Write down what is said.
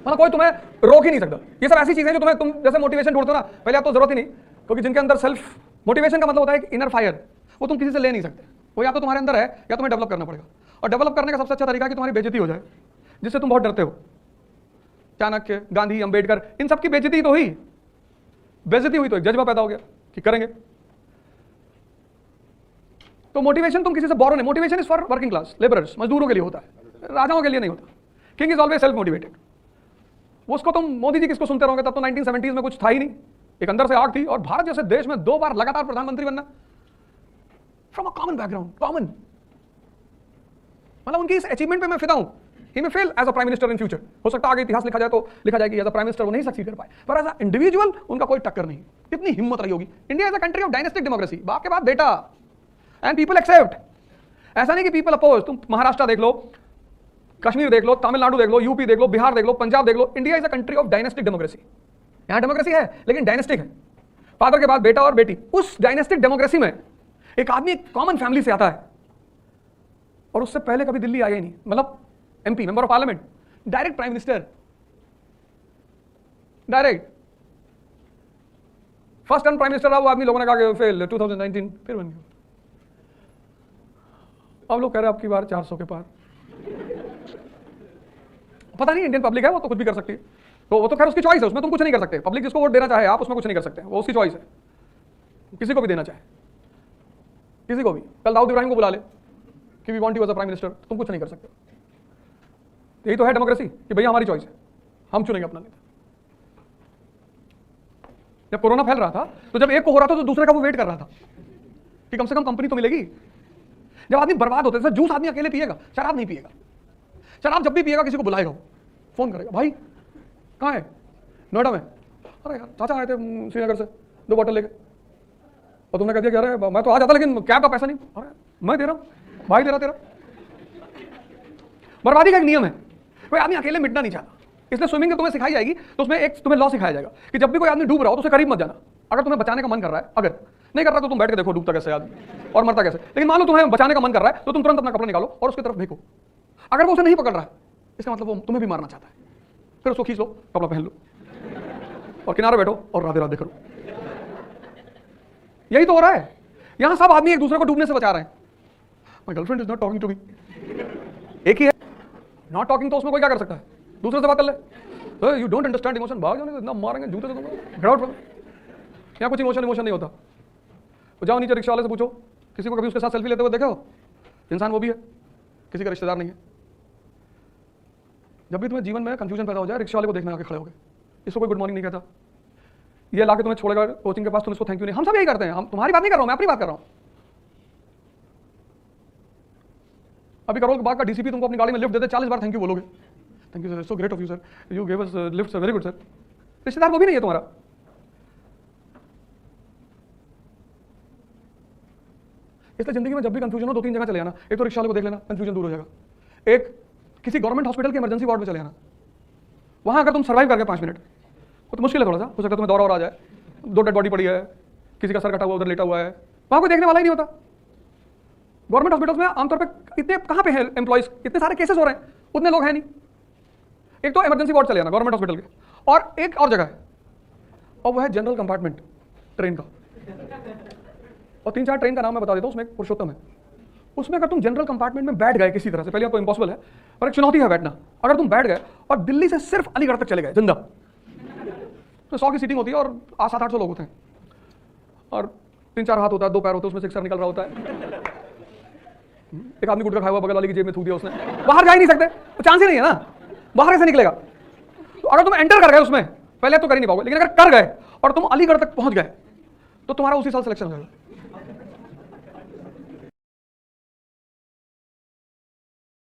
मतलब कोई तुम्हें रोक ही नहीं सकता। ये सब ऐसी चीजें जो तुम जैसे मोटिवेशन ढूंढते हो ना, पहले आप तो जरूरत ही नहीं, क्योंकि जिनके अंदर सेल्फ मोटिवेशन का मतलब होता है इनर फायर, वो तुम किसी से ले नहीं सकते। वो या तो तुम्हारे अंदर है या तुम्हें डेवलप करना पड़ेगा। और डेवलप करने का सबसे अच्छा तरीका है कि तुम्हारी बेइज्जती हो जाए, जिससे तुम बहुत डरते हो। चाणक्य, गांधी, अंबेडकर, इन सबकी बेइज्जती तो हुई, बेइज्जती हुई तो एक जज्बा पैदा हो गया कि करेंगे। तो मोटिवेशन तुम किसी से बोरो नहीं। Motivation is for working class, labourers, मजदूरों के लिए होता है, राजाओं के लिए नहीं होता। King is always self motivated. उसको तुम मोदी जी किसको सुनते रहोगे, तब तो 1970s में कुछ था ही नहीं, एक अंदर से आग थी। और भारत जैसे देश में 2 बार लगातार प्रधानमंत्री बनना, from a common background, common, मतलब उनकी इस अचीवमेंट पे मैं फिदा हूं। He may fail as a prime minister in future, हो सकता है आगे इतिहास लिखा जाए तो लिखा जाए कि एज अ प्राइम मिनिस्टर वो नहीं सक्सीड कर पाए, पर एज अ इंडिविजुअल उनका कोई टक्कर नहीं। कितनी हिम्मत रही होगी। India is a country of dynastic democracy, बाप के बाद बेटा, एंड पीपल एक्सेप्ट। ऐसा नहीं कि पीपल अपोज। तुम महाराष्ट्र देख लो, कश्मीर देख लो, तमिलनाडु देख लो, यूपी देख लो, बिहार देख लो, पंजाब देख लो, India is a country of dynastic democracy. यहां डेमोक्रेसी है लेकिन डायनेस्टिक है, फादर के बाद बेटा और बेटी। उस डायनेस्टिक डेमोक्रेसी में एक आदमी एक कॉमन फैमिली से आता है और उससे पहले कभी दिल्ली आया ही नहीं, मतलब MP, member of parliament, direct prime minister, direct first term prime minister रहा वो आदमी। लोगों ने कहा कि फेल 2019, फिर बन गया। अब लोग कह रहे हैं आपकी बार 400 के पार। पता नहीं, इंडियन पब्लिक है, वो तो कुछ भी कर सकती है। तो वो तो खैर उसकी चॉइस है, उसमें तुम कुछ नहीं कर सकते। पब्लिक जिसको वोट देना चाहे, आप उसमें कुछ नहीं कर सकते, वो उसकी चॉइस है। किसी को भी देना चाहे, किसी को भी। कल दाऊद इब्राहिम को बुला ले कि we want you as a prime minister, तुम कुछ नहीं कर सकते। यही तो है डेमोक्रेसी कि भैया हमारी चॉइस है, हम चुनेंगे अपना नेता। जब कोरोना फैल रहा था तो जब एक को हो रहा था तो दूसरे का वो वेट कर रहा था कि कम से कम कंपनी तो मिलेगी। जब आदमी बर्बाद होते थे, जूस आदमी अकेले पिएगा, शराब नहीं पिएगा। शराब जब भी पिएगा किसी को बुलाएगा, फोन करेगा, भाई कहाँ है, नोएडा में। अरे यार चाचा आए थे श्रीनगर से 2 बॉटल लेके, और तुमने कह दिया कि अरे मैं तो आ जाता लेकिन कैब का पैसा नहीं। अरे मैं दे रहा हूँ, भाई दे रहा तेरा। बर्बादी का एक नियम है, कोई आदमी अकेले मिटना नहीं चाहता। इसलिए स्विमिंग तुम्हें सिखाई जाएगी तो उसमें एक तुम्हें लॉ सिखाया जाएगा कि जब भी कोई आदमी डूब रहा हो तो उसे करीब मत जाना। अगर तुम्हें बचाने का मन कर रहा है, अगर नहीं कर रहा तो तुम बैठ के देखो डूबता कैसे आदमी और मरता कैसे। लेकिन मान लो तुम्हें बचाने का मन कर रहा है तो तुम तुरंत अपना कपड़ा निकालो और उसकी तरफ फेंको। अगर वो उसे नहीं पकड़ रहा है इसका मतलब वो तुम्हें भी मारना चाहता है। फिर उसको खींच लो, कपड़ा पहन लो और किनारे बैठो और राधे राधे करो। यही तो हो रहा है। यहां सब आदमी एक दूसरे को डूबने से बचा रहे हैं। My girlfriend is not talking to me, एक ही है नॉट टॉकिंग, तो उसमें कोई क्या कर सकता है, दूसरे से बात कर ले। यू डोंट अंडरस्टैंड इमोशन, भाग जाने इतना मारेंगे जूते से तुमको, गेट आउट। यहाँ कुछ इमोशन नहीं होता। तो जाओ नीचे रिक्शा वाले से पूछो, किसी को कभी उसके साथ सेल्फी लेते हुए देखो? इंसान वो भी है, किसी का रिश्तेदार नहीं है। जब भी तुम्हें जीवन में कंफ्यूजन पैदा हो जाए, रिक्शा वाले को देखना आके खड़े हो गए, इसको कोई गुड मॉर्निंग नहीं कहता, ये लाके तुम्हें छोड़ेगा कोचिंग के पास, तुम इसको थैंक यू नहीं। हम सब यही करते हैं। हम तुम्हारी बात नहीं कर रहा हूं, मैं अपनी बात कर रहा हूं। अभी करोल बाग का डीसीपी तुमको अपनी गाड़ी में लिफ्ट देते, 40 बार थैंक यू बोलोगे। Thank you sir, so great of you sir, you give us lift sir, very good sir. रिश्तेदार वो भी नहीं है तुम्हारा। इसलिए जिंदगी में जब भी कंफ्यूजन हो 2-3 जगह चले जाना। एक तो रिक्शा वाले को देख लेना, कंफ्यूजन दूर हो जाएगा। एक किसी गवर्नमेंट हॉस्पिटल के इमरजेंसी वार्ड में चले जाना, वहां अगर तुम सर्वाइव कर गए 5 मिनट, वो तो मुश्किल है थोड़ा सा, हो सकता है तुम्हें दौरा और आ जाए, 2 डेड बॉडी पड़ी है, किसी का सर कटा हुआ उधर लेटा हुआ है, वहां कोई देखने वाला ही नहीं होता। गवर्नमेंट हॉस्पिटल्स में आमतौर पर इतने कहां पे हैं एम्प्लॉइज, इतने सारे केसेस हो रहे हैं, उतने लोग हैं नहीं। एक तो इमरजेंसी वार्ड चले जाना गवर्नमेंट हॉस्पिटल के, और एक और जगह है और वो है जनरल कंपार्टमेंट ट्रेन का। और 3-4 ट्रेन का नाम मैं बता देता हूँ, उसमें एक पुरुषोत्तम है। उसमें अगर तुम जनरल कंपार्टमेंट में बैठ गए किसी तरह से, पहले आपको इम्पॉसिबल है पर एक चुनौती है बैठना, अगर तुम बैठ गए और दिल्ली से सिर्फ अलीगढ़ तक चले गए जिंदा, तो 100 की सीटिंग होती है और 700-800 लोग होते हैं और 3-4 हाथ होता है, 2 पैर होते हैं, उसमें से एक सर निकल रहा होता है। एक आदमी गुटखा खाया हुआ बगल वाली की जेब में थूक दिया उसने, बाहर जा ही नहीं सकते, तो चांस ही नहीं है ना, बाहर कैसे निकलेगा। तो अगर तुम एंटर कर गए उसमें, पहले तो कर ही नहीं पाओगे, लेकिन अगर कर गए और तुम अलीगढ़ तक पहुंच गए तो तुम्हारा उसी साल सिलेक्शन हो जाएगा।